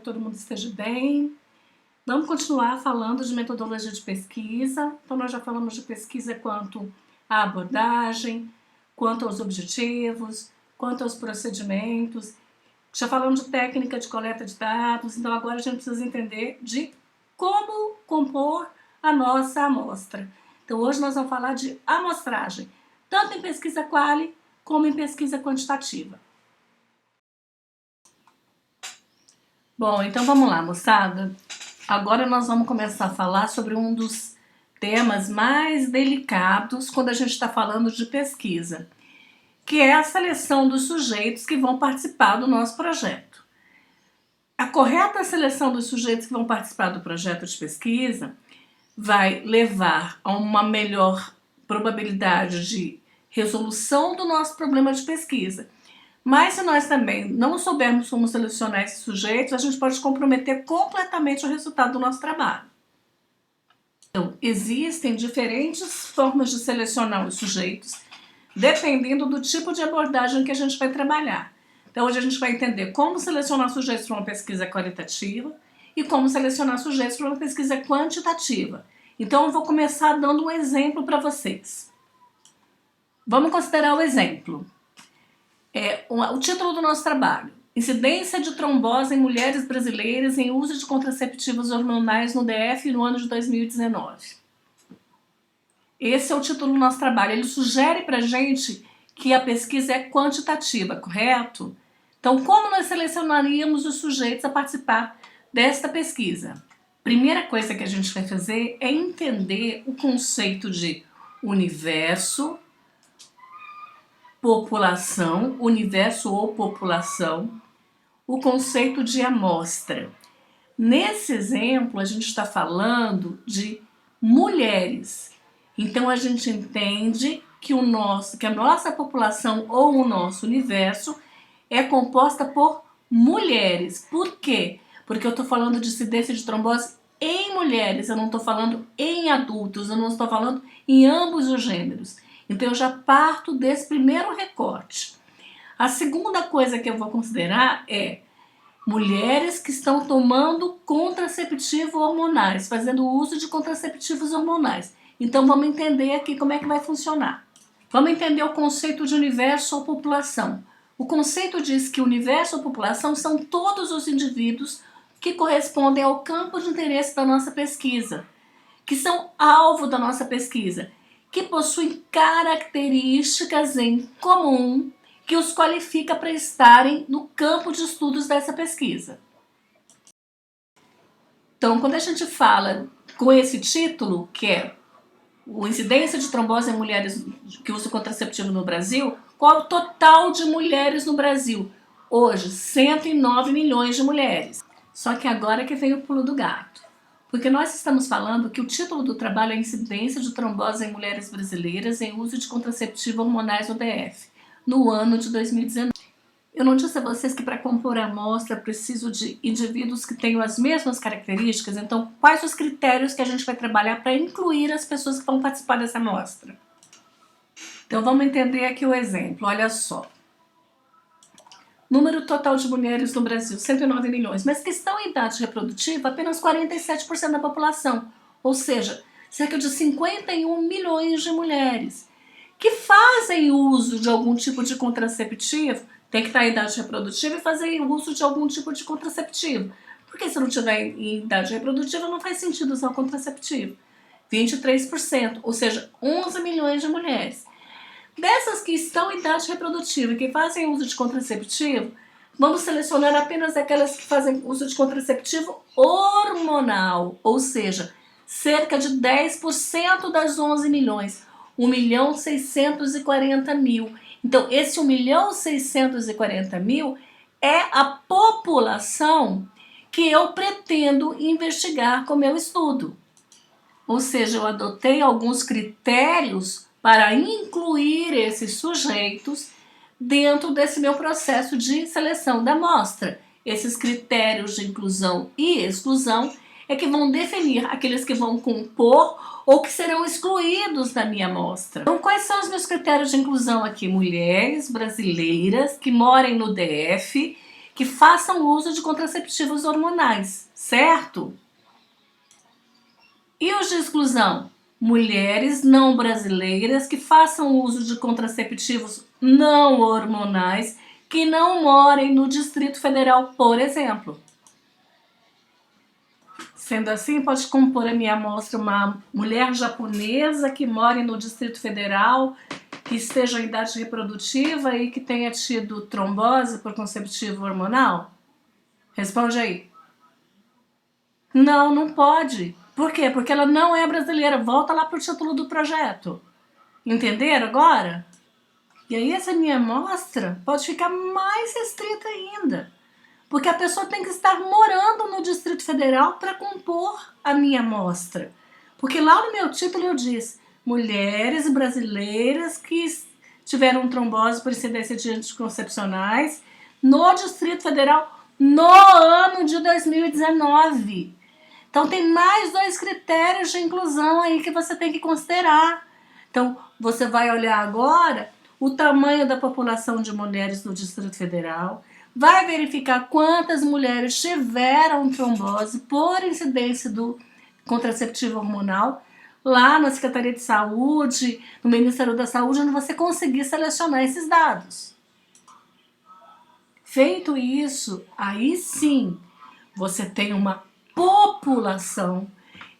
todo mundo esteja bem. Vamos continuar falando de metodologia de pesquisa. Então, nós já falamos de pesquisa quanto à abordagem, quanto aos objetivos, quanto aos procedimentos. Já falamos de técnica de coleta de dados. Então, agora a gente precisa entender de como compor a nossa amostra. Então, hoje nós vamos falar de amostragem, tanto em pesquisa quali como em pesquisa quantitativa. Bom, então vamos lá, moçada. Agora nós vamos começar a falar sobre um dos temas mais delicados quando a gente está falando de pesquisa, que é a seleção dos sujeitos que vão participar do nosso projeto. A correta seleção dos sujeitos que vão participar do projeto de pesquisa vai levar a uma melhor probabilidade de resolução do nosso problema de pesquisa. Mas se nós também não soubermos como selecionar esses sujeitos, a gente pode comprometer completamente o resultado do nosso trabalho. Então, existem diferentes formas de selecionar os sujeitos, dependendo do tipo de abordagem que a gente vai trabalhar. Então, hoje a gente vai entender como selecionar sujeitos para uma pesquisa qualitativa e como selecionar sujeitos para uma pesquisa quantitativa. Então, eu vou começar dando um exemplo para vocês. Vamos considerar o exemplo. O título do nosso trabalho: Incidência de trombose em mulheres brasileiras em uso de contraceptivos hormonais no DF no ano de 2019. Esse é o título do nosso trabalho. Ele sugere para a gente que a pesquisa é quantitativa, correto? Então, como nós selecionaríamos os sujeitos a participar desta pesquisa? Primeira coisa que a gente vai fazer é entender o conceito de universo, população, universo ou população, o conceito de amostra. Nesse exemplo, a gente está falando de mulheres. Então, a gente entende que a nossa população ou o nosso universo é composta por mulheres. Por quê? Porque eu estou falando de incidência de trombose em mulheres, eu não estou falando em adultos, eu não estou falando em ambos os gêneros. Então, eu já parto desse primeiro recorte. A segunda coisa que eu vou considerar é mulheres que estão tomando contraceptivo hormonais, fazendo uso de contraceptivos hormonais. Então, vamos entender aqui como é que vai funcionar. Vamos entender o conceito de universo ou população. O conceito diz que universo ou população são todos os indivíduos que correspondem ao campo de interesse da nossa pesquisa, que são alvo da nossa pesquisa, que possuem características em comum que os qualifica para estarem no campo de estudos dessa pesquisa. Então, quando a gente fala com esse título, que é o incidência de trombose em mulheres que usam contraceptivo no Brasil, qual é o total de mulheres no Brasil? Hoje, 109 milhões de mulheres. Só que agora que vem o pulo do gato. Porque nós estamos falando que o título do trabalho é Incidência de trombose em mulheres brasileiras em uso de contraceptivo hormonais no DF, no ano de 2019. Eu não disse a vocês que para compor a amostra preciso de indivíduos que tenham as mesmas características? Então, quais os critérios que a gente vai trabalhar para incluir as pessoas que vão participar dessa amostra? Então, vamos entender aqui o exemplo. Olha só. Número total de mulheres no Brasil, 109 milhões, mas que estão em idade reprodutiva, apenas 47% da população, ou seja, cerca de 51 milhões de mulheres, que fazem uso de algum tipo de contraceptivo, tem que estar em idade reprodutiva e fazer uso de algum tipo de contraceptivo, porque se não tiver em idade reprodutiva não faz sentido usar o contraceptivo. 23%, ou seja, 11 milhões de mulheres. Dessas que estão em idade reprodutiva e que fazem uso de contraceptivo, vamos selecionar apenas aquelas que fazem uso de contraceptivo hormonal, ou seja, cerca de 10% das 11 milhões, 1.640.000. Então, esse 1.640.000 é a população que eu pretendo investigar com o meu estudo. Ou seja, eu adotei alguns critérios para incluir esses sujeitos dentro desse meu processo de seleção da amostra. Esses critérios de inclusão e exclusão é que vão definir aqueles que vão compor ou que serão excluídos da minha amostra. Então, quais são os meus critérios de inclusão aqui? Mulheres brasileiras que morem no DF, que façam uso de contraceptivos hormonais, certo? E os de exclusão? Mulheres não brasileiras que façam uso de contraceptivos não hormonais que não morem no Distrito Federal, por exemplo. Sendo assim, pode compor a minha amostra uma mulher japonesa que mora no Distrito Federal, que esteja em idade reprodutiva e que tenha tido trombose por contraceptivo hormonal? Responde aí. Não, não pode. Por quê? Porque ela não é brasileira. Volta lá para o título do projeto. Entenderam agora? E aí essa minha amostra pode ficar mais restrita ainda. Porque a pessoa tem que estar morando no Distrito Federal para compor a minha amostra. Porque lá no meu título eu disse mulheres brasileiras que tiveram trombose por incidência de anticoncepcionais no Distrito Federal no ano de 2019. Então tem mais 2 critérios de inclusão aí que você tem que considerar. Então você vai olhar agora o tamanho da população de mulheres no Distrito Federal, vai verificar quantas mulheres tiveram trombose por incidência do contraceptivo hormonal lá na Secretaria de Saúde, no Ministério da Saúde, onde você conseguir selecionar esses dados. Feito isso, aí sim você tem uma população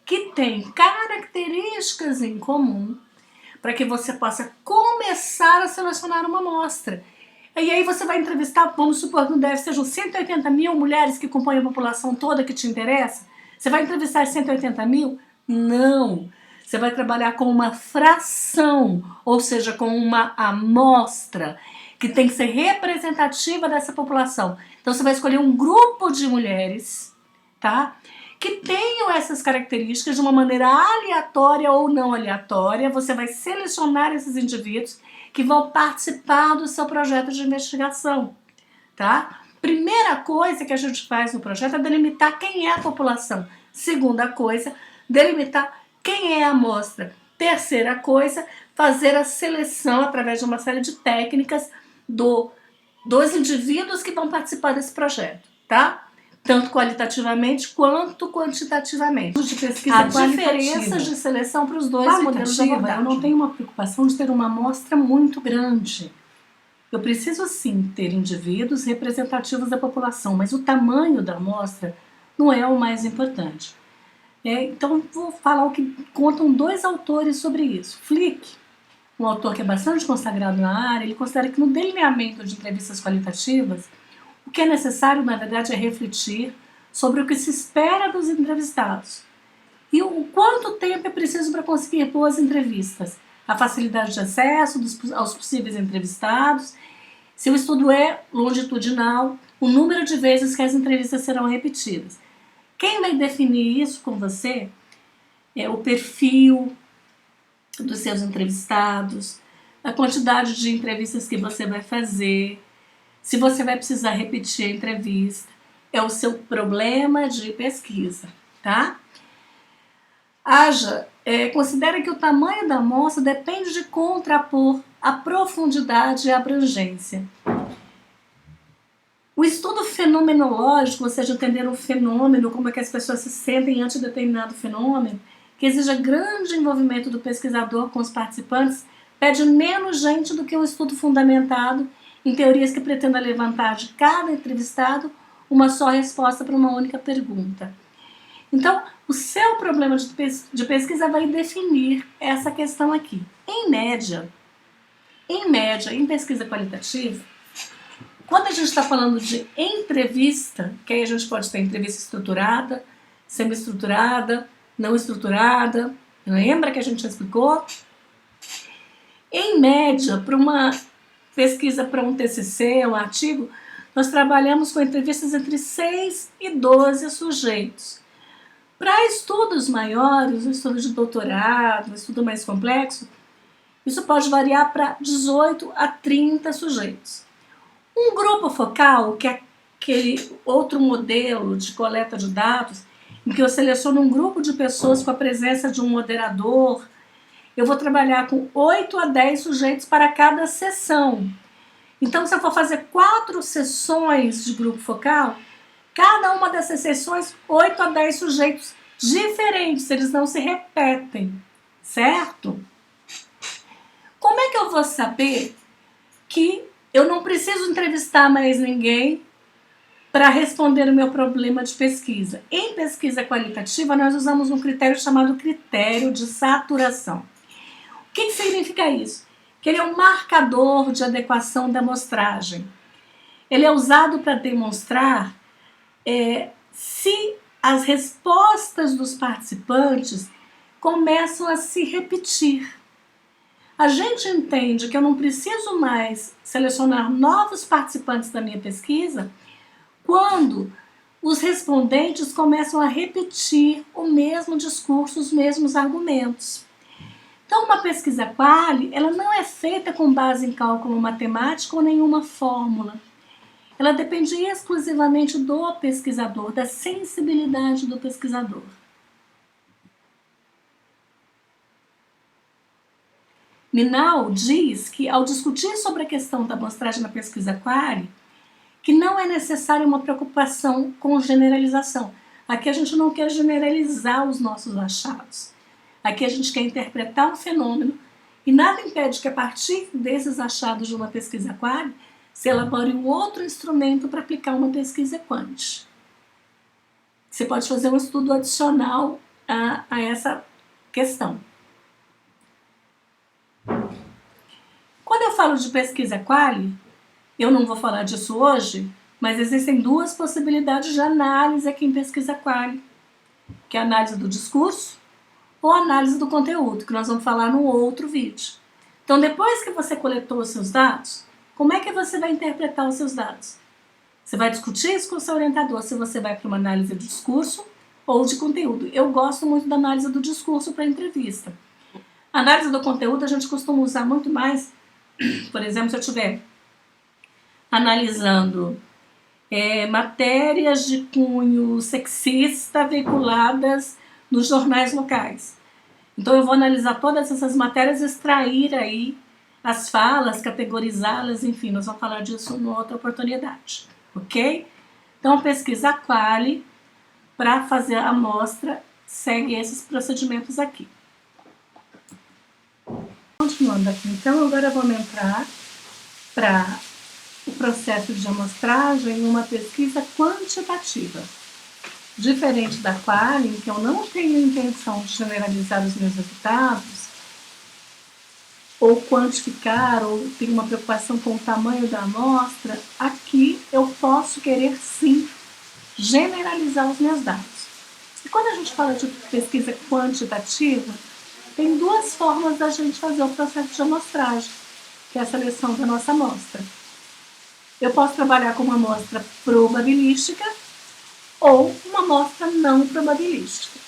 que tem características em comum para que você possa começar a selecionar uma amostra. E aí você vai entrevistar, vamos supor que não deve sejam 180 mil mulheres que compõem a população toda que te interessa. Você vai entrevistar 180 mil? Não. Você vai trabalhar com uma fração, ou seja, com uma amostra que tem que ser representativa dessa população. Então você vai escolher um grupo de mulheres, tá? Que tenham essas características de uma maneira aleatória ou não aleatória. Você vai selecionar esses indivíduos que vão participar do seu projeto de investigação, tá? Primeira coisa que a gente faz no projeto é delimitar quem é a população. Segunda coisa, delimitar quem é a amostra. Terceira coisa, fazer a seleção através de uma série de técnicas dos indivíduos que vão participar desse projeto, tá? Tanto qualitativamente quanto quantitativamente. De pesquisa há diferenças de seleção para os dois modelos de abordagem. Eu não tenho uma preocupação de ter uma amostra muito grande. Eu preciso sim ter indivíduos representativos da população, mas o tamanho da amostra não é o mais importante. Então vou falar o que contam 2 autores sobre isso. Flick, um autor que é bastante consagrado na área, ele considera que no delineamento de entrevistas qualitativas, o que é necessário, na verdade, é refletir sobre o que se espera dos entrevistados e o quanto tempo é preciso para conseguir boas entrevistas, a facilidade de acesso aos possíveis entrevistados, se o estudo é longitudinal, o número de vezes que as entrevistas serão repetidas. Quem vai definir isso com você é o perfil dos seus entrevistados, a quantidade de entrevistas que você vai fazer, se você vai precisar repetir a entrevista, é o seu problema de pesquisa, tá? Considere que o tamanho da amostra depende de contrapor a profundidade e a abrangência. O estudo fenomenológico, ou seja, entender o fenômeno, como é que as pessoas se sentem ante determinado fenômeno, que exija grande envolvimento do pesquisador com os participantes, pede menos gente do que um estudo fundamentado em teorias que pretendam levantar de cada entrevistado uma só resposta para uma única pergunta. Então, o seu problema de pesquisa vai definir essa questão aqui. Em média, em pesquisa qualitativa, quando a gente está falando de entrevista, que aí a gente pode ter entrevista estruturada, semi-estruturada, não estruturada, lembra que a gente já explicou? Em média, para uma pesquisa para um TCC, um artigo, nós trabalhamos com entrevistas entre 6 e 12 sujeitos. Para estudos maiores, um estudo de doutorado, um estudo mais complexo, isso pode variar para 18 a 30 sujeitos. Um grupo focal, que é aquele outro modelo de coleta de dados, em que eu seleciono um grupo de pessoas com a presença de um moderador, eu vou trabalhar com 8 a 10 sujeitos para cada sessão. Então, se eu for fazer 4 sessões de grupo focal, cada uma dessas sessões, 8 a 10 sujeitos diferentes, eles não se repetem, certo? Como é que eu vou saber que eu não preciso entrevistar mais ninguém para responder o meu problema de pesquisa? Em pesquisa qualitativa, nós usamos um critério chamado critério de saturação. O que significa isso? Que ele é um marcador de adequação da amostragem. Ele é usado para demonstrar se as respostas dos participantes começam a se repetir. A gente entende que eu não preciso mais selecionar novos participantes da minha pesquisa quando os respondentes começam a repetir o mesmo discurso, os mesmos argumentos. Então, uma pesquisa quali, ela não é feita com base em cálculo matemático ou nenhuma fórmula. Ela depende exclusivamente do pesquisador, da sensibilidade do pesquisador. Minal diz que, ao discutir sobre a questão da amostragem na pesquisa quali, que não é necessária uma preocupação com generalização. Aqui a gente não quer generalizar os nossos achados. Aqui a gente quer interpretar um fenômeno e nada impede que, a partir desses achados de uma pesquisa quali, se elabore um outro instrumento para aplicar uma pesquisa quant. Você pode fazer um estudo adicional a essa questão. Quando eu falo de pesquisa quali, eu não vou falar disso hoje, mas existem 2 possibilidades de análise aqui em pesquisa quali, que é a análise do discurso ou a análise do conteúdo, que nós vamos falar no outro vídeo. Então, depois que você coletou os seus dados, como é que você vai interpretar os seus dados? Você vai discutir isso com o seu orientador, se você vai para uma análise de discurso ou de conteúdo. Eu gosto muito da análise do discurso para entrevista. A análise do conteúdo a gente costuma usar muito mais, por exemplo, se eu estiver analisando matérias de cunho sexista veiculadas nos jornais locais. Então eu vou analisar todas essas matérias, extrair aí as falas, categorizá-las, enfim, nós vamos falar disso em outra oportunidade, ok? Então a pesquisa quali, para fazer a amostra, segue esses procedimentos aqui. Continuando aqui, então agora vamos entrar para o processo de amostragem em uma pesquisa quantitativa. Diferente da quali, em que eu não tenho intenção de generalizar os meus resultados, ou quantificar, ou ter uma preocupação com o tamanho da amostra, aqui eu posso querer sim generalizar os meus dados. E quando a gente fala de pesquisa quantitativa, tem 2 formas da gente fazer o processo de amostragem, que é a seleção da nossa amostra. Eu posso trabalhar com uma amostra probabilística ou uma amostra não probabilística.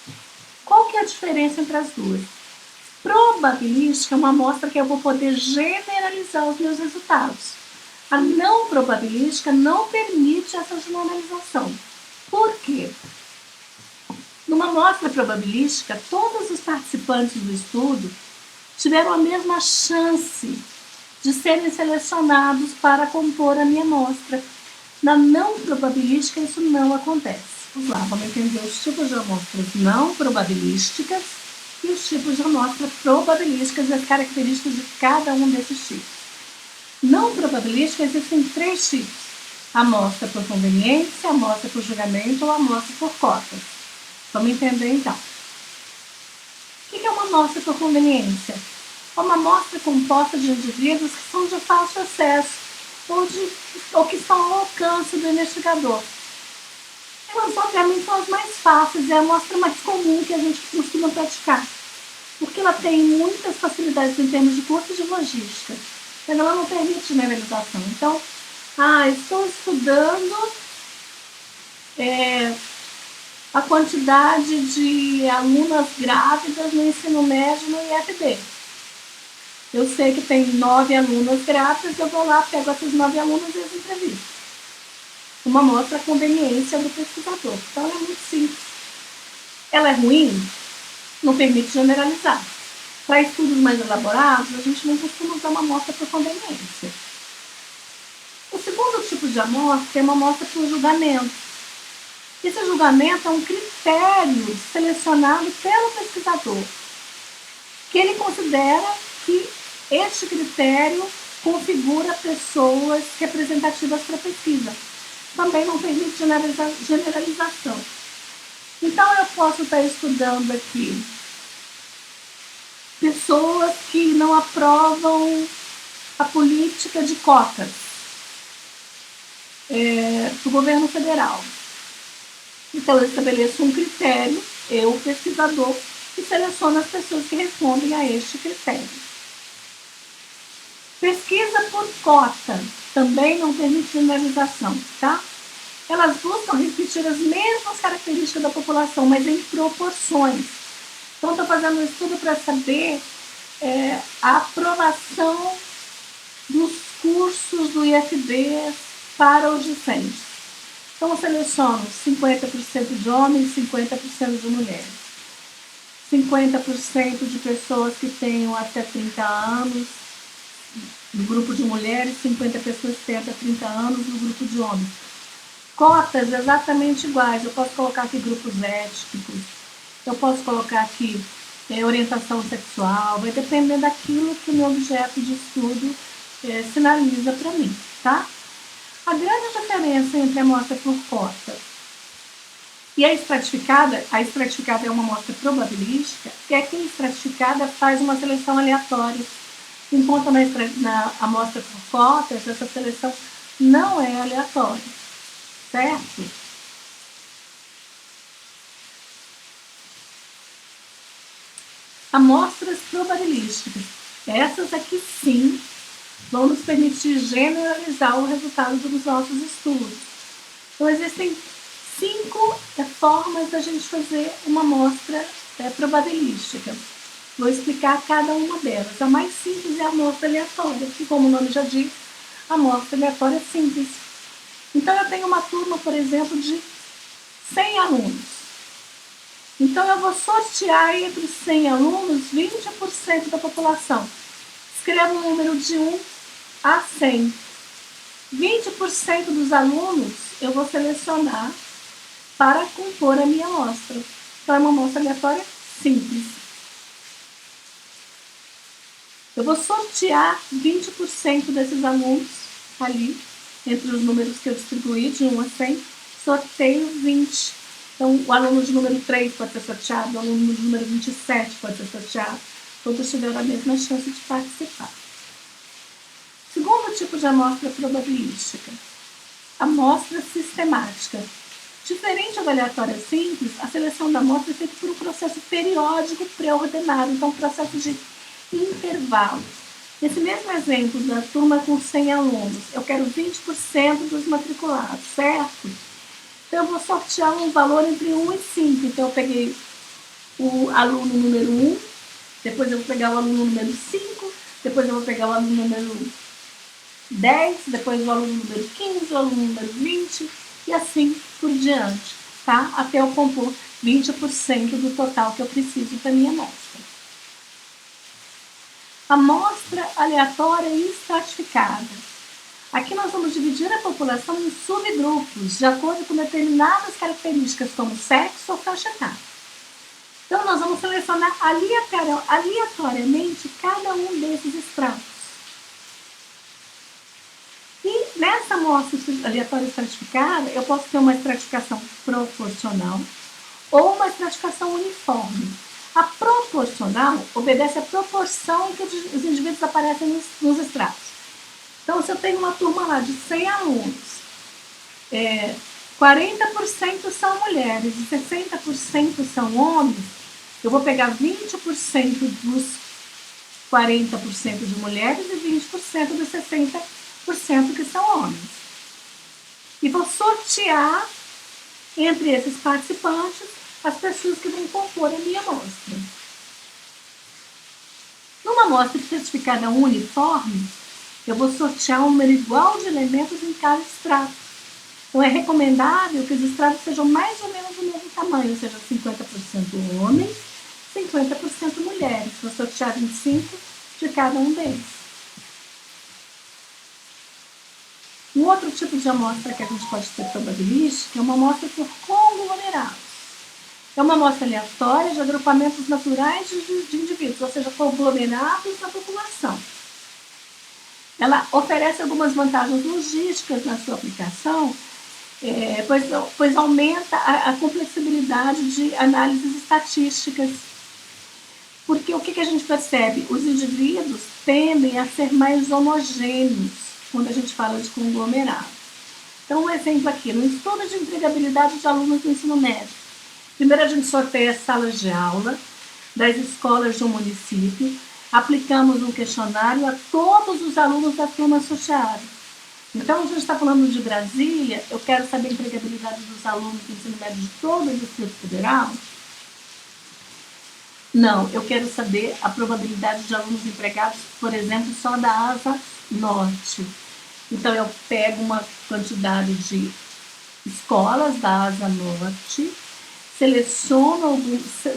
Qual que é a diferença entre as duas? Probabilística é uma amostra que eu vou poder generalizar os meus resultados. A não probabilística não permite essa generalização. Por quê? Numa amostra probabilística, todos os participantes do estudo tiveram a mesma chance de serem selecionados para compor a minha amostra. Na não probabilística, isso não acontece. Vamos lá, vamos entender os tipos de amostras não probabilísticas e os tipos de amostras probabilísticas e as características de cada um desses tipos. Não probabilística, existem 3 tipos: amostra por conveniência, amostra por julgamento ou amostra por cotas. Vamos entender então. O que é uma amostra por conveniência? É uma amostra composta de indivíduos que são de fácil acesso ou que estão ao alcance do investigador. Elas, obviamente, são as mais fáceis, é a amostra mais comum que a gente costuma praticar, porque ela tem muitas facilidades em termos de custo e de logística, mas ela não permite generalização. Então, estou estudando a quantidade de alunas grávidas no ensino médio no IFB. Eu sei que tem 9 alunas grávidas, eu vou lá, pego essas 9 alunas e as entrevisto. Uma amostra a conveniência do pesquisador. Então, ela é muito simples. Ela é ruim? Não permite generalizar. Para estudos mais elaborados, a gente não costuma usar uma amostra por conveniência. tipo de amostra é uma amostra por julgamento. Esse julgamento é um critério selecionado pelo pesquisador, que ele considera que este critério configura pessoas representativas para a pesquisa. Também não permite generalização. Então, eu posso estar estudando aqui pessoas que não aprovam a política de cotas do governo federal. Então, eu estabeleço um critério, eu, pesquisador, e seleciono as pessoas que respondem a este critério. Pesquisa por cota também não permite generalização, tá? Elas buscam repetir as mesmas características da população, mas em proporções. Então, estou fazendo um estudo para saber a aprovação dos cursos do IFB para os discentes. Então, eu seleciono 50% de homens e 50% de mulheres. 50% de pessoas que tenham até 30 anos no grupo de mulheres, 50 pessoas que têm até 30 anos no grupo de homens. Cotas exatamente iguais. Eu posso colocar aqui grupos étnicos, eu posso colocar aqui orientação sexual, vai depender daquilo que o meu objeto de estudo sinaliza para mim, tá? A grande diferença entre a amostra por cota e a estratificada é uma amostra probabilística, e aqui a estratificada faz uma seleção aleatória, enquanto na amostra por cotas, essa seleção não é aleatória, certo? Amostras probabilísticas. Essas aqui sim vão nos permitir generalizar o resultado dos nossos estudos. Então, existem 5 formas da gente fazer uma amostra probabilística. Vou explicar cada uma delas. A mais simples é a amostra aleatória, que, como o nome já diz, a amostra aleatória é simples. Então, eu tenho uma turma, por exemplo, de 100 alunos. Então, eu vou sortear entre os 100 alunos 20% da população. Escrevo um número de 1 a 100. 20% dos alunos eu vou selecionar para compor a minha amostra. Então, é uma amostra aleatória simples. Eu vou sortear 20% desses alunos ali, entre os números que eu distribuí, de 1 a 100, sorteio 20. Então, o aluno de número 3 pode ser sorteado, o aluno de número 27 pode ser sorteado. Todos tiveram a mesma chance de participar. Segundo tipo de amostra probabilística, amostra sistemática. Diferente da aleatória simples, a seleção da amostra é feita por um processo periódico pré-ordenado, então um processo de intervalo. Nesse mesmo exemplo da turma com 100 alunos, eu quero 20% dos matriculados, certo? Então, eu vou sortear um valor entre 1 e 5. Então, eu peguei o aluno número 1, depois eu vou pegar o aluno número 5, depois eu vou pegar o aluno número 10, depois o aluno número 15, o aluno número 20, e assim por diante, tá? Até eu compor 20% do total que eu preciso para minha amostra. Amostra aleatória e estratificada. Aqui nós vamos dividir a população em subgrupos, de acordo com determinadas características, como sexo ou faixa etária. Então, nós vamos selecionar aleatoriamente cada um desses estratos. E nessa amostra aleatória estratificada, eu posso ter uma estratificação proporcional ou uma estratificação uniforme. A proporcional obedece à proporção em que os indivíduos aparecem nos estratos. Então, se eu tenho uma turma lá de 100 alunos, 40% são mulheres e 60% são homens, eu vou pegar 20% dos 40% de mulheres e 20% dos 60% que são homens. E vou sortear entre esses participantes as pessoas que vão compor a minha amostra. Numa amostra estratificada uniforme, eu vou sortear um número igual de elementos em cada extrato. Então, é recomendável que os estratos sejam mais ou menos do mesmo tamanho, ou seja, 50% homens, 50% mulheres. Vou sortear 25 de cada um deles. Um outro tipo de amostra que a gente pode ter probabilística é uma amostra por conglomerados. É uma amostra aleatória de agrupamentos naturais de indivíduos, ou seja, conglomerados na população. Ela oferece algumas vantagens logísticas na sua aplicação, pois aumenta a complexibilidade de análises estatísticas. Porque o que a gente percebe? Os indivíduos tendem a ser mais homogêneos quando a gente fala de conglomerado. Então, um exemplo aqui, no estudo de empregabilidade de alunos do ensino médio. Primeiro a gente sorteia as salas de aula das escolas de um município, aplicamos um questionário a todos os alunos da turma sorteada. Então, a gente está falando de Brasília, eu quero saber a empregabilidade dos alunos do ensino médio de todo o Distrito Federal? Não, eu quero saber a probabilidade de alunos empregados, por exemplo, só da asa norte. Então, eu pego uma quantidade de escolas da asa norte,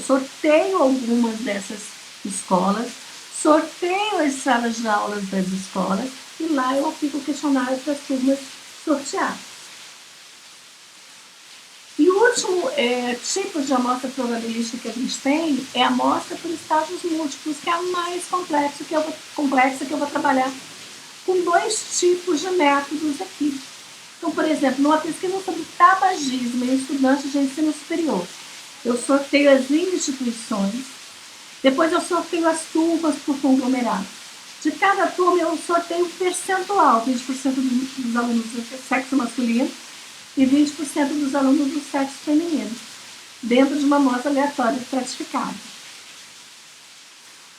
sorteio algumas dessas escolas, sorteio as salas de aulas das escolas e lá eu aplico o questionário para as turmas sorteadas. E o último tipo de amostra probabilística que a gente tem é a amostra por estágios múltiplos, que é a mais complexa que eu vou trabalhar com dois tipos de métodos aqui. Então, por exemplo, numa pesquisa sobre tabagismo em estudantes de ensino superior, eu sorteio as instituições, depois eu sorteio as turmas por conglomerado. De cada turma eu sorteio um percentual, 20% dos alunos do sexo masculino e 20% dos alunos do sexo feminino, dentro de uma amostra aleatória estratificada.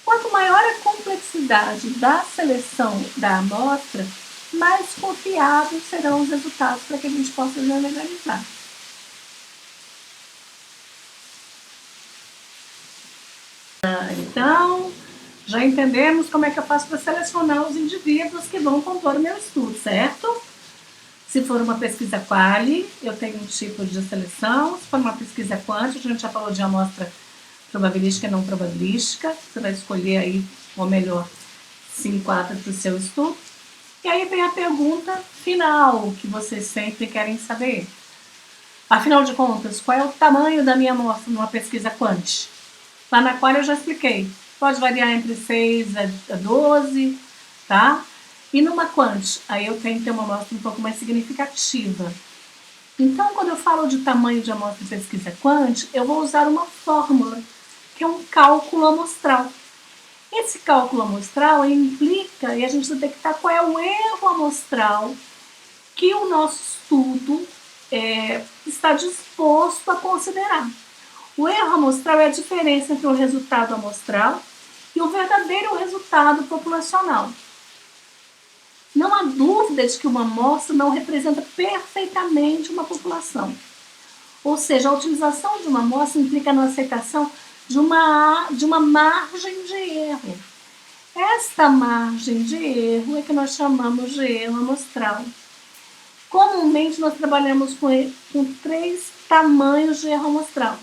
Quanto maior a complexidade da seleção da amostra, mais confiáveis serão os resultados para que a gente possa generalizar. Então, já entendemos como é que eu faço para selecionar os indivíduos que vão compor o meu estudo, certo? Se for uma pesquisa quali, eu tenho um tipo de seleção. Se for uma pesquisa quant, a gente já falou de amostra probabilística e não probabilística. Você vai escolher aí, ou melhor, se enquadra para o seu estudo. E aí vem a pergunta final, que vocês sempre querem saber. Afinal de contas, qual é o tamanho da minha amostra numa pesquisa quant? Lá na qual eu já expliquei. Pode variar entre 6 a 12, tá? E numa quant, aí eu tenho que ter uma amostra um pouco mais significativa. Então, quando eu falo de tamanho de amostra em pesquisa quant, eu vou usar uma fórmula, que é um cálculo amostral. Esse cálculo amostral implica em a gente detectar qual é o erro amostral que o nosso estudo está disposto a considerar. O erro amostral é a diferença entre o resultado amostral e o verdadeiro resultado populacional. Não há dúvida de que uma amostra não representa perfeitamente uma população. Ou seja, a utilização de uma amostra implica na aceitação de uma margem de erro. Esta margem de erro é que nós chamamos de erro amostral. Comumente, nós trabalhamos com 3 tamanhos de erro amostral.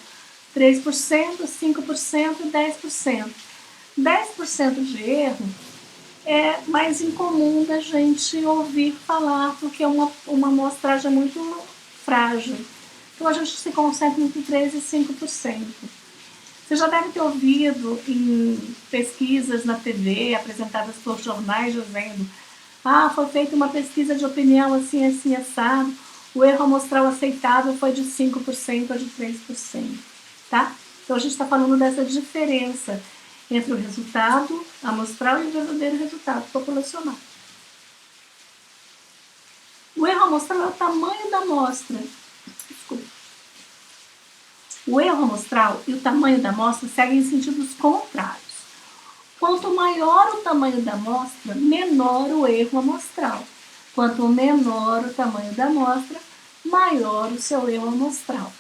3%, 5% e 10%. 10% de erro é mais incomum da gente ouvir falar, porque é uma amostragem muito frágil. Então, a gente se concentra entre 3% e 5%. Você já deve ter ouvido em pesquisas na TV, apresentadas por jornais, dizendo: foi feita uma pesquisa de opinião assim, assim, assado, o erro amostral aceitável foi de 5% ou de 3%. Tá? Então, a gente está falando dessa diferença entre o resultado amostral e o verdadeiro resultado populacional. O erro amostral é o tamanho da amostra. Desculpa. O erro amostral e o tamanho da amostra seguem em sentidos contrários. Quanto maior o tamanho da amostra, menor o erro amostral. Quanto menor o tamanho da amostra, maior o seu erro amostral.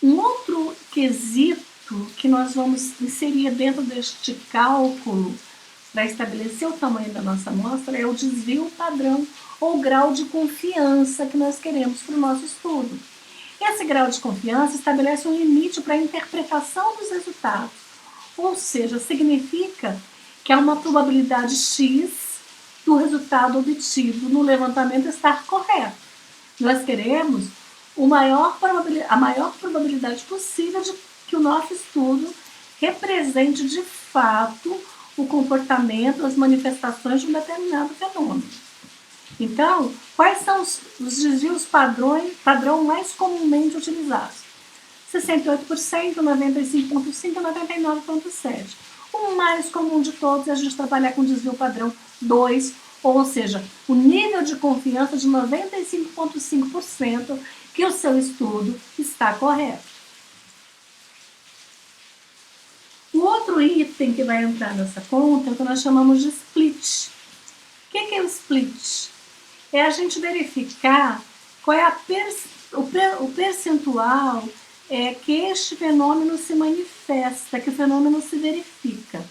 Um outro quesito que nós vamos inserir dentro deste cálculo para estabelecer o tamanho da nossa amostra é o desvio padrão ou grau de confiança que nós queremos para o nosso estudo. Esse grau de confiança estabelece um limite para a interpretação dos resultados, ou seja, significa que há uma probabilidade X do resultado obtido no levantamento estar correto. Nós queremos a maior probabilidade possível de que o nosso estudo represente de fato o comportamento, as manifestações de um determinado fenômeno. Então, quais são os desvios padrão mais comumente utilizados? 68%, 95,5% e 99,7%. O mais comum de todos é a gente trabalhar com desvio padrão 2, ou seja, o nível de confiança de 95,5% que o seu estudo está correto. O outro item que vai entrar nessa conta é o que nós chamamos de split. O que é o split? É a gente verificar qual é o percentual que este fenômeno se manifesta, que o fenômeno se verifica.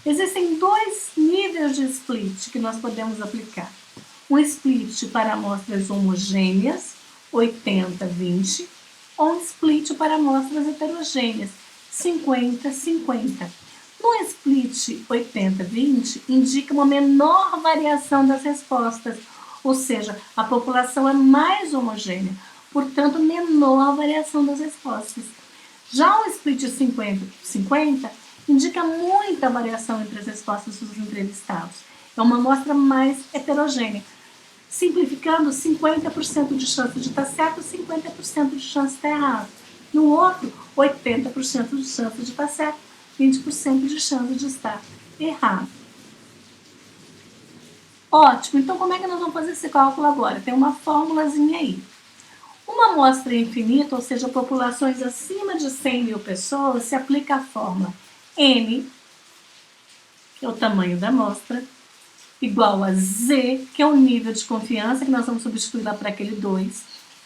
Existem dois níveis de split que nós podemos aplicar. Um split para amostras homogêneas, 80-20, ou um split para amostras heterogêneas, 50-50. No split 80-20, indica uma menor variação das respostas, ou seja, a população é mais homogênea, portanto, menor variação das respostas. Já o split 50-50 indica muita variação entre as respostas dos entrevistados. É uma amostra mais heterogênea. Simplificando, 50% de chance de estar certo, 50% de chance de estar errado. No outro, 80% de chance de estar certo, 20% de chance de estar errado. Ótimo, então como é que nós vamos fazer esse cálculo agora? Tem uma formulazinha aí. Uma amostra infinita, ou seja, populações acima de 100 mil pessoas, se aplica a fórmula N, que é o tamanho da amostra, igual a Z, que é o nível de confiança, que nós vamos substituir lá para aquele 2,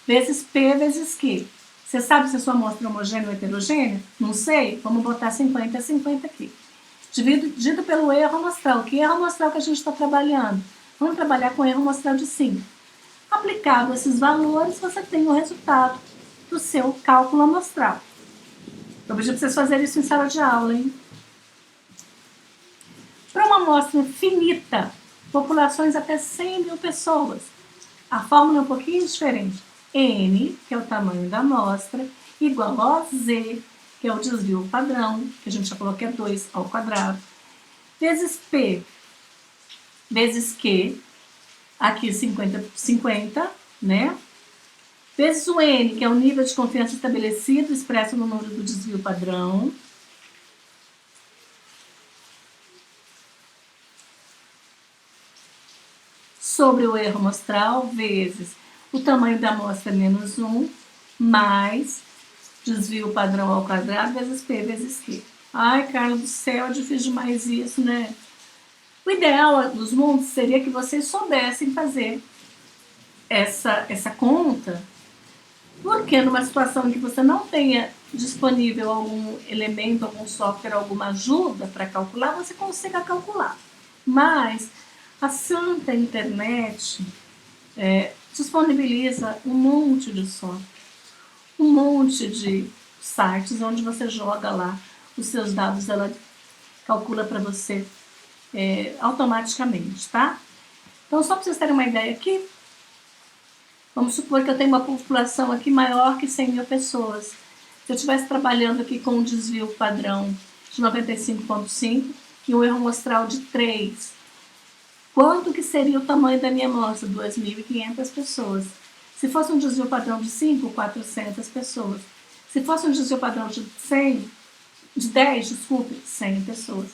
vezes P vezes Q. Você sabe se a sua amostra é homogênea ou heterogênea? Não sei? Vamos botar 50-50 aqui. Dividido pelo erro amostral. Que erro amostral que a gente está trabalhando? Vamos trabalhar com erro amostral de 5. Aplicado esses valores, você tem o resultado do seu cálculo amostral. Eu pedi para vocês fazerem isso em sala de aula, hein? Para uma amostra finita, populações até 100 mil pessoas, a fórmula é um pouquinho diferente. N, que é o tamanho da amostra, igual a Z, que é o desvio padrão, que a gente já colocou 2 ao quadrado, vezes P, vezes Q, aqui 50-50, né? Vezes o N, que é o nível de confiança estabelecido, expresso no número do desvio padrão, sobre o erro amostral, vezes o tamanho da amostra menos 1, mais desvio padrão ao quadrado, vezes P vezes Q. Ai, Carla do céu, é difícil demais isso, né? O ideal dos mundos seria que vocês soubessem fazer essa conta, porque numa situação em que você não tenha disponível algum elemento, algum software, alguma ajuda para calcular, você consiga calcular. Mas a santa internet disponibiliza um monte de software, um monte de sites onde você joga lá os seus dados, ela calcula para você automaticamente, tá? Então, só para vocês terem uma ideia aqui, vamos supor que eu tenho uma população aqui maior que 100 mil pessoas. Se eu estivesse trabalhando aqui com um desvio padrão de 95,5 e um erro amostral de 3, quanto que seria o tamanho da minha amostra? 2.500 pessoas. Se fosse um desvio padrão de 5, 400 pessoas. Se fosse um desvio padrão de 10, 100 pessoas.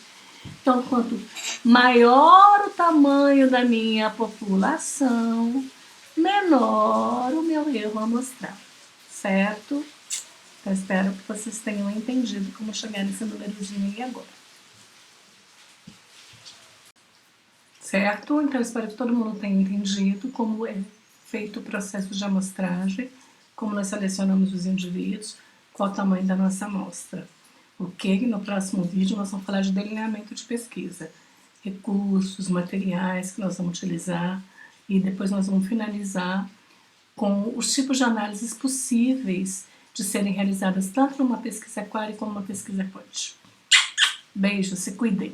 Então, quanto maior o tamanho da minha população, menor o meu erro amostral, certo? Então, espero que vocês tenham entendido como chegar nesse númerozinho aí agora. Certo? Então, espero que todo mundo tenha entendido como é feito o processo de amostragem, como nós selecionamos os indivíduos, qual o tamanho da nossa amostra. Ok? No próximo vídeo nós vamos falar de delineamento de pesquisa, recursos, materiais que nós vamos utilizar e depois nós vamos finalizar com os tipos de análises possíveis de serem realizadas tanto numa pesquisa query como numa pesquisa quant. Beijo, se cuidem!